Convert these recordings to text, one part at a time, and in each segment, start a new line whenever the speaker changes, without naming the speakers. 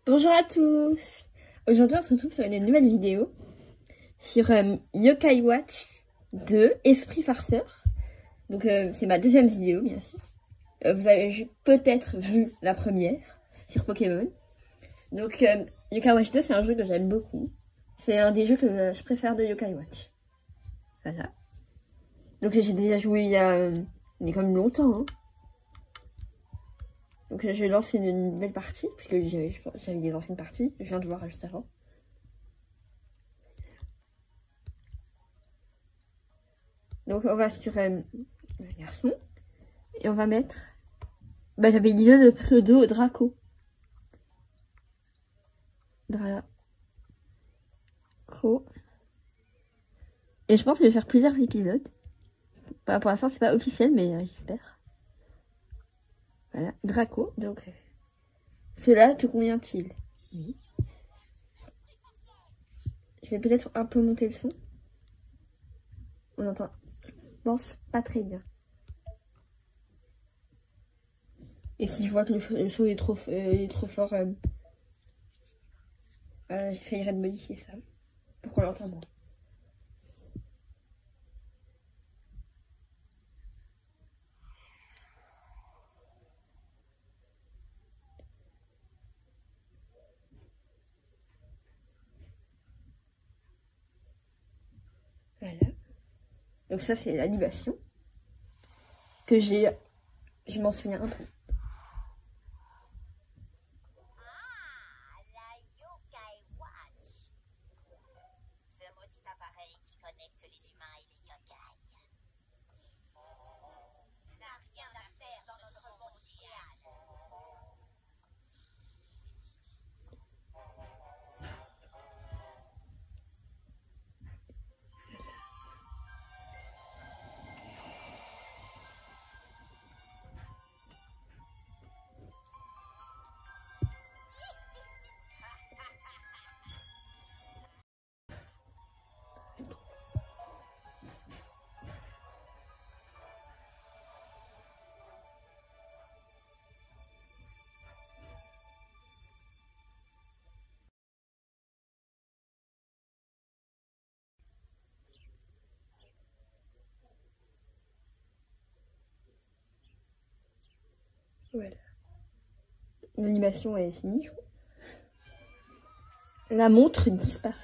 Bonjour à tous. Aujourd'hui on se retrouve sur une nouvelle vidéo sur Yokai Watch 2 Esprit Farceur. Donc c'est ma deuxième vidéo bien sûr. Vous avez peut-être vu la première sur Pokémon. Donc Yokai Watch 2 c'est un jeu que j'aime beaucoup. C'est un des jeux que je préfère de Yokai Watch. Voilà. Donc j'ai déjà joué il y a quand même longtemps. Hein. Donc je vais lancer une nouvelle partie, puisque j'avais des anciennes parties, je viens de voir juste avant. Donc on va sur le garçon, et on va mettre... Bah j'avais l'idée de pseudo Draco. Draco. Et je pense que je vais faire plusieurs épisodes. Bah, pour l'instant c'est pas officiel, mais j'espère. Voilà, Draco, donc... Cela te convient-il? Oui. Je vais peut-être un peu monter le son. On entend, je pense, pas très bien. Et si je vois que le son est trop fort, j'essayerai de modifier ça. Pour qu'on l'entende moins. Voilà. Donc ça c'est l'animation que je m'en souviens un peu.
La Yokai Watch. Ce maudit appareil qui connecte les humains et les yokai. N'a rien à faire dans notre monde idéal.
Voilà. L'animation est finie, je crois. La montre disparaît.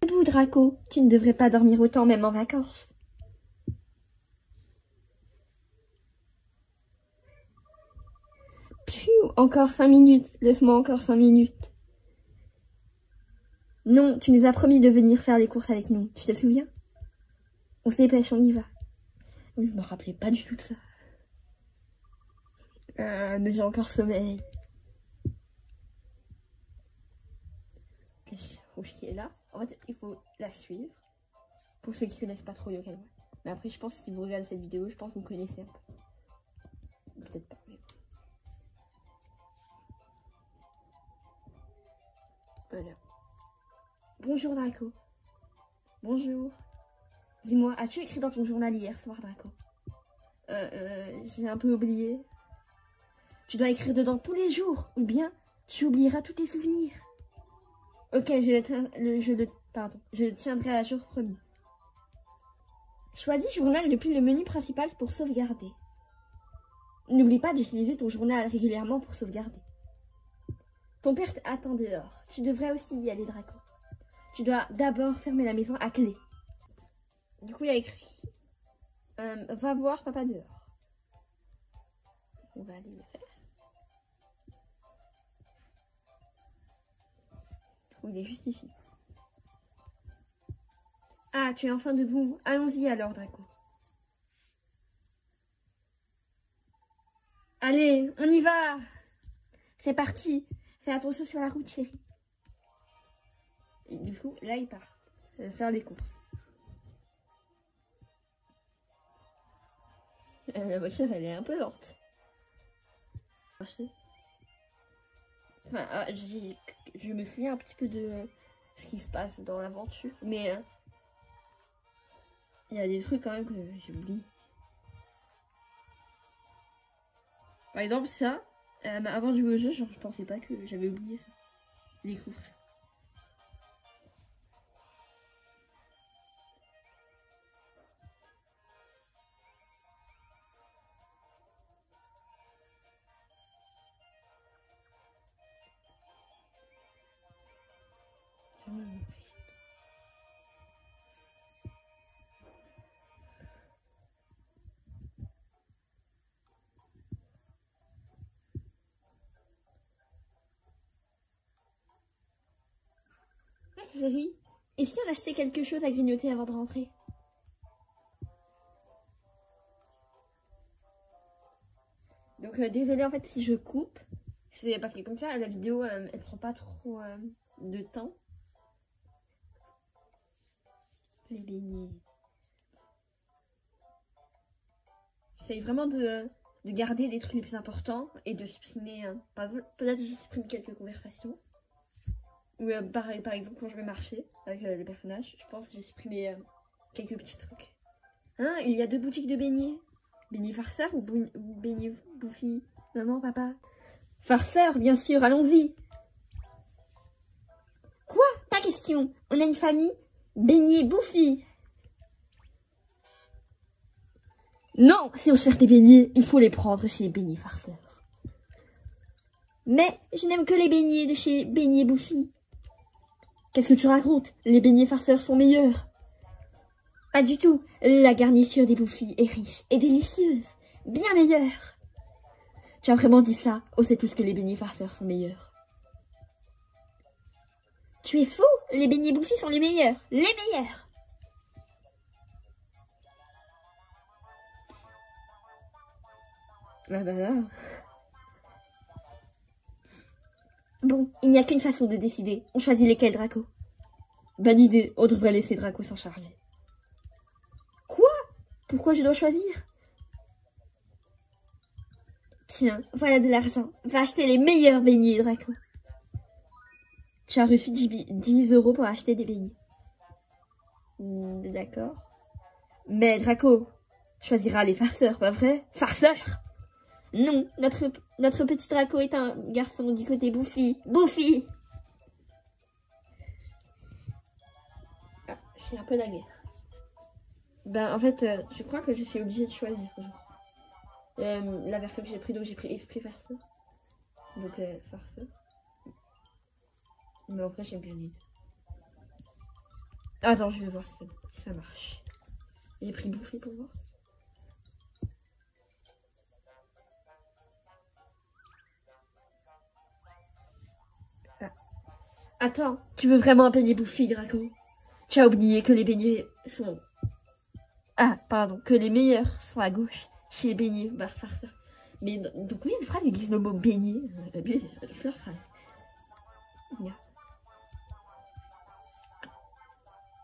Debout, Draco, tu ne devrais pas dormir autant même en vacances. Pfiou, encore 5 minutes, laisse-moi encore 5 minutes. Non, tu nous as promis de venir faire les courses avec nous, tu te souviens? On se dépêche, on y va. Je me rappelais pas du tout de ça. Mais j'ai encore sommeil. Rouge qui est là. En fait, il faut la suivre. Pour ceux qui connaissent pas trop Yokai Watch. Mais après, je pense que si vous regardez cette vidéo, je pense que vous connaissez un peu. Peut-être pas. Mais... Voilà. Bonjour Draco. Bonjour. Dis-moi, as-tu écrit dans ton journal hier soir, Draco? J'ai un peu oublié. Tu dois écrire dedans tous les jours, ou bien tu oublieras tous tes souvenirs. Ok, je le tiendrai à jour promis. Choisis journal depuis le menu principal pour sauvegarder. N'oublie pas d'utiliser ton journal régulièrement pour sauvegarder. Ton père t'attend dehors. Tu devrais aussi y aller, Draco. Tu dois d'abord fermer la maison à clé. Du coup, il y a écrit va voir papa dehors. On va aller le faire. Il est juste ici. Ah, tu es enfin debout. Allons-y alors, Draco. Allez, on y va. C'est parti. Fais attention sur la route, chérie. Et du coup, là, il part. Faire les courses. La voiture, elle est un peu lente. Enfin, je me souviens un petit peu de ce qui se passe dans l'aventure. Mais il y a des trucs quand même que j'oublie. Par exemple, ça, Avant de jouer au jeu, genre, je pensais pas que j'avais oublié ça. Les courses. Chérie, et si on achetait quelque chose à grignoter avant de rentrer? Donc désolée en fait si je coupe, c'est parce que comme ça la vidéo elle prend pas trop de temps. Les beignets. J'essaye vraiment de garder les trucs les plus importants et de supprimer, par exemple, peut-être je supprime quelques conversations. Ou par exemple quand je vais marcher avec le personnage, je pense que j'ai supprimé quelques petits trucs. Hein, il y a 2 boutiques de beignets. Beignets farceur ou beignets bouffi? Maman, papa? Farceur, bien sûr, allons-y. Quoi? Pas question. On a une famille. Beignets bouffi. Non, si on cherche des beignets, il faut les prendre chez les beignets farceurs. Mais je n'aime que les beignets de chez Beignets Bouffi. Qu'est-ce que tu racontes? Les beignets farceurs sont meilleurs. Pas du tout. La garniture des Bouffi est riche et délicieuse. Bien meilleure. Tu as vraiment dit ça? On sait tous que les beignets farceurs sont meilleurs. Tu es fou? Les beignets Bouffi sont les meilleurs. Les meilleurs. Ah bah là. Bon, il n'y a qu'une façon de décider. On choisit lesquels, Draco? Bonne idée, on devrait laisser Draco s'en charger. Quoi? Pourquoi je dois choisir? Tiens, voilà de l'argent. Va acheter les meilleurs beignets, Draco. Tu as reçu 10 € pour acheter des beignets. D'accord. Mais Draco choisira les farceurs, pas vrai? Farceurs? Non, notre petit Draco est un garçon du côté Bouffi. Bouffi! Ah, je suis un peu naguère. Ben, en fait, je crois que je suis obligée de choisir. La version que j'ai pris, donc j'ai pris esprit farceur. Donc, farceur. Mais après, j'aime bien les deux. Attends, je vais voir si ça marche. J'ai pris Bouffi pour voir. Attends, tu veux vraiment un beignet Bouffi, Draco? Tu as oublié que les beignets sont... Ah, pardon, que les meilleurs sont à gauche, chez les beignets farceurs. Mais donc combien de phrases ils disent le mot beignet? Leur phrase.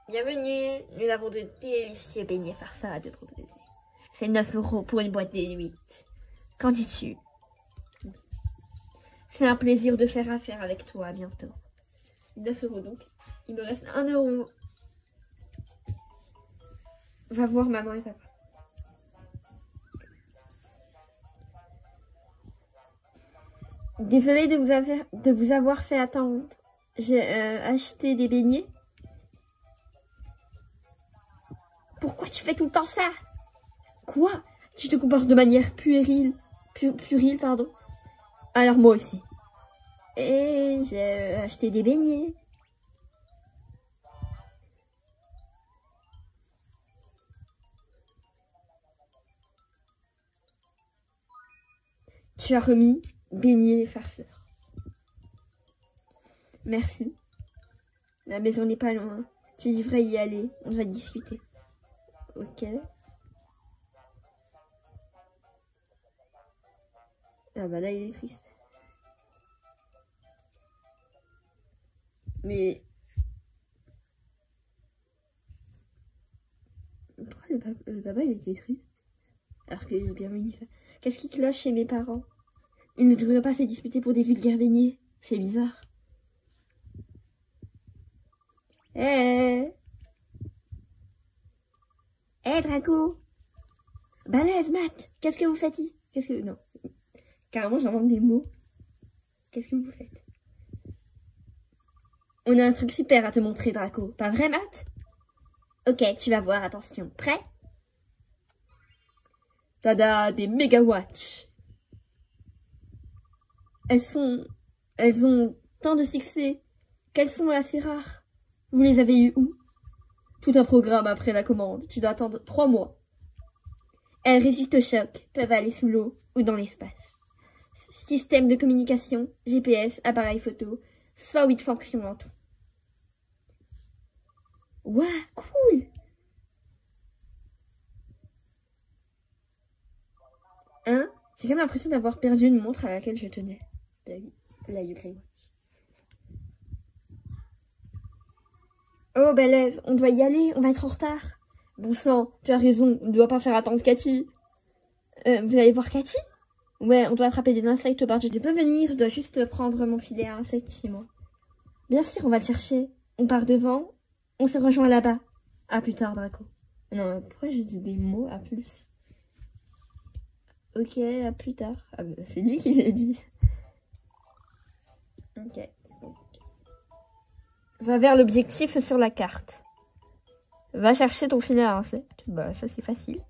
Bienvenue, nous avons de délicieux beignets farceurs à te proposer. C'est 9 € pour une boîte de 8. Qu'en dis-tu? C'est un plaisir de faire affaire avec toi, à bientôt. 9 € donc. Il me reste 1 €. Va voir maman et papa. Désolée de vous avoir fait attendre. J'ai acheté des beignets. Pourquoi tu fais tout le temps ça? Quoi? Tu te comportes de manière puérile, pardon. Alors moi aussi. Et j'ai acheté des beignets. Tu as remis beignets farceurs. Merci. La maison n'est pas loin. Tu devrais y aller. On va discuter. Ok. Ah bah là il est triste. Mais pourquoi le papa il était triste? Alors que j'ai bien mis ça. Qu'est-ce qui cloche chez mes parents? Ils ne devraient pas se disputer pour des vulgaires beignets. C'est bizarre. Hé Draco. Balèze, Matt. Qu'est-ce que vous faites ici? Qu'est-ce que... Non. Carrément, j'invente des mots. Qu'est-ce que vous faites? On a un truc super à te montrer, Draco. Pas vrai, Matt? Ok, tu vas voir, attention. Prêt? Tada, des mégawatts. Elles ont tant de succès qu'elles sont assez rares. Vous les avez eues où? Tout un programme après la commande. Tu dois attendre 3 mois. Elles résistent au choc, peuvent aller sous l'eau ou dans l'espace. Système de communication, GPS, appareil photo, 108 fonctions en tout. Waouh, cool! Hein? J'ai quand même l'impression d'avoir perdu une montre à laquelle je tenais. La Yokai Watch. Oh, Belève, on doit y aller, on va être en retard. Bon sang, tu as raison, on ne doit pas faire attendre Cathy. Vous allez voir Cathy? Ouais, on doit attraper des insectes au bar. Je peux venir, je dois juste prendre mon filet à insectes chez moi. Bien sûr, on va le chercher. On part devant, on se rejoint là-bas. À plus tard, Draco. Non, pourquoi je dis des mots à plus? Ok, à plus tard. Ah bah, c'est lui qui l'a dit. Ok. Va vers l'objectif sur la carte. Va chercher ton filet à insectes. Bah, ça c'est facile.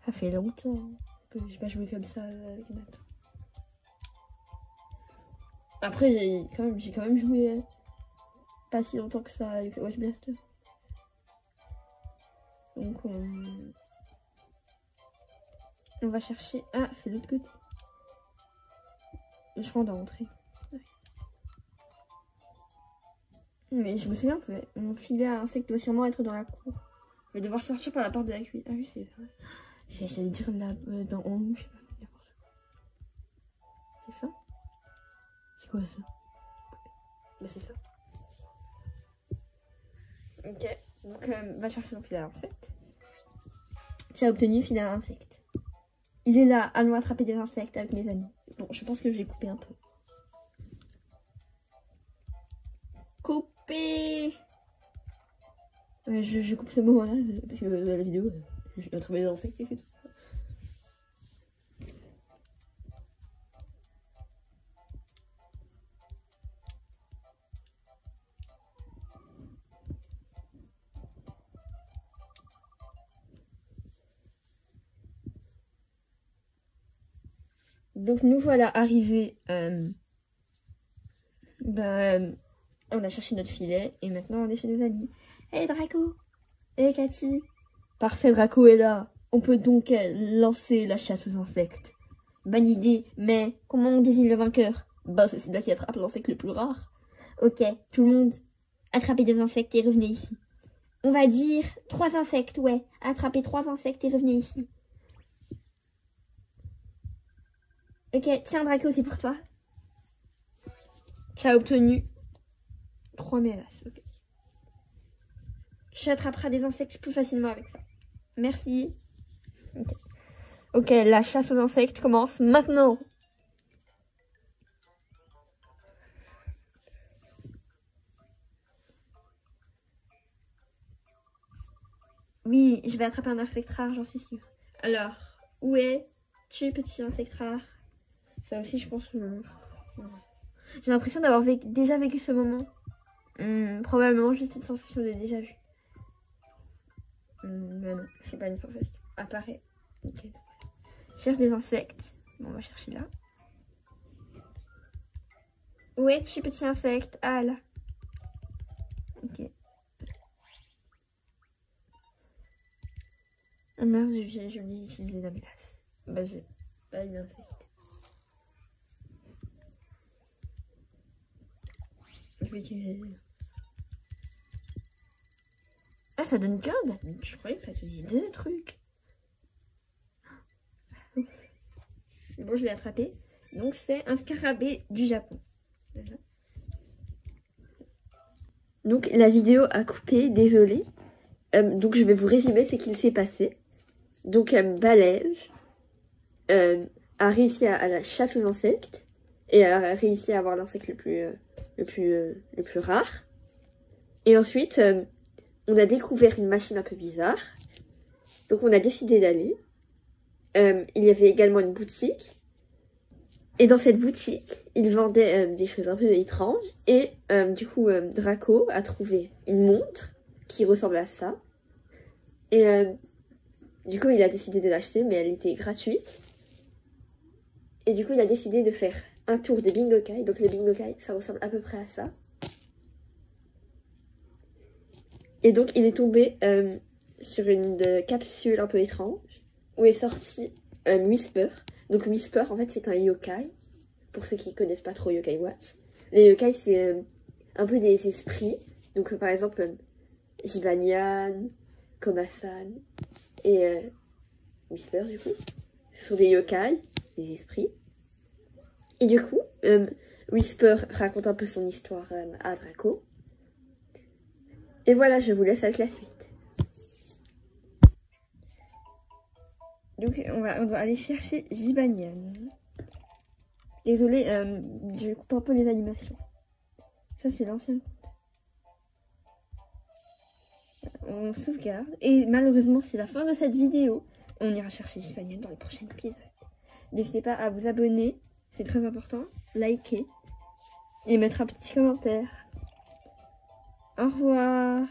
Ça fait longtemps que j'ai pas joué comme ça avec Matt. Après, j'ai quand même joué pas si longtemps que ça avec Watch Blaster. Donc, on va chercher. Ah, c'est l'autre côté. Je crois qu'on doit rentrer. Ouais. Mais je me souviens que mon filet à insectes doit sûrement être dans la cour. Je vais devoir sortir par la porte de la cuisine. Ah oui, c'est vrai. J'allais dire là, en haut, je sais pas, n'importe quoi. C'est ça? C'est quoi ça? Bah c'est ça. Ok, donc va chercher ton filet à insectes. Tu as obtenu filet à insectes. Il est là, allons attraper des insectes avec mes amis. Bon, je pense que je vais couper un peu. Couper! Je coupe ce moment-là, parce que dans la vidéo, je vais attraper des insectes et c'est tout. Donc nous voilà arrivés. On a cherché notre filet et maintenant on est chez nos amis. Hey Draco! Hey Cathy! Parfait, Draco est là. On peut donc lancer la chasse aux insectes. Bonne idée, mais comment on désigne le vainqueur? Bah c'est celui qui attrape l'insecte le plus rare. Ok, tout le monde, attrapez des insectes et revenez ici. On va dire 3 insectes, ouais. Attrapez 3 insectes et revenez ici. Ok, tiens Draco, c'est pour toi. Tu as obtenu 3 mélasses. Okay. Tu attraperas des insectes plus facilement avec ça. Merci. Ok, la chasse aux insectes commence maintenant. Oui, je vais attraper un insecte rare, j'en suis sûre. Alors, où es-tu, petit insecte rare? Ça aussi, je pense que... J'ai l'impression d'avoir déjà vécu ce moment. Probablement juste une sensation de déjà vu. Mais non, c'est pas une sensation. Apparaît. Ok. Cherche des insectes. Bon, on va chercher là. Où es-tu, petit insecte? Ah, là. Ok. Ah merde, je vais utiliser la mélasse. Bah, j'ai pas eu d'insecte. Je vais utiliser... Ah, ça donne qu'un? Je croyais que ça faisait 2 trucs. Bon, je l'ai attrapé. Donc, c'est un scarabée du Japon. Voilà. Donc, la vidéo a coupé, désolée. Donc, je vais vous résumer ce qu'il s'est passé. Donc, Balève a réussi à la chasse aux insectes. Et elle a réussi à avoir l'insecte le plus rare. Et ensuite... on a découvert une machine un peu bizarre. Donc on a décidé d'aller. Il y avait également une boutique. Et dans cette boutique, ils vendaient des choses un peu étranges. Et du coup, Draco a trouvé une montre qui ressemble à ça. Et du coup, il a décidé de l'acheter, mais elle était gratuite. Et du coup, il a décidé de faire un tour des Bingokai. Donc les Bingokai, ça ressemble à peu près à ça. Et donc, il est tombé sur une capsule un peu étrange, où est sorti Whisper. Donc Whisper, en fait, c'est un yokai, pour ceux qui connaissent pas trop Yokai Watch. Les yokai, c'est un peu des esprits. Donc par exemple, Jibanyan, Komasan et Whisper, du coup. Ce sont des yokai, des esprits. Et du coup, Whisper raconte un peu son histoire à Draco. Et voilà, je vous laisse avec la suite. Donc on va aller chercher Jibanyan. Désolée, je coupe un peu les animations. Ça c'est l'ancien. On sauvegarde. Et malheureusement c'est la fin de cette vidéo. On ira chercher Jibanyan dans le prochain épisode. N'hésitez pas à vous abonner, c'est très important. Liker et mettre un petit commentaire. Au revoir.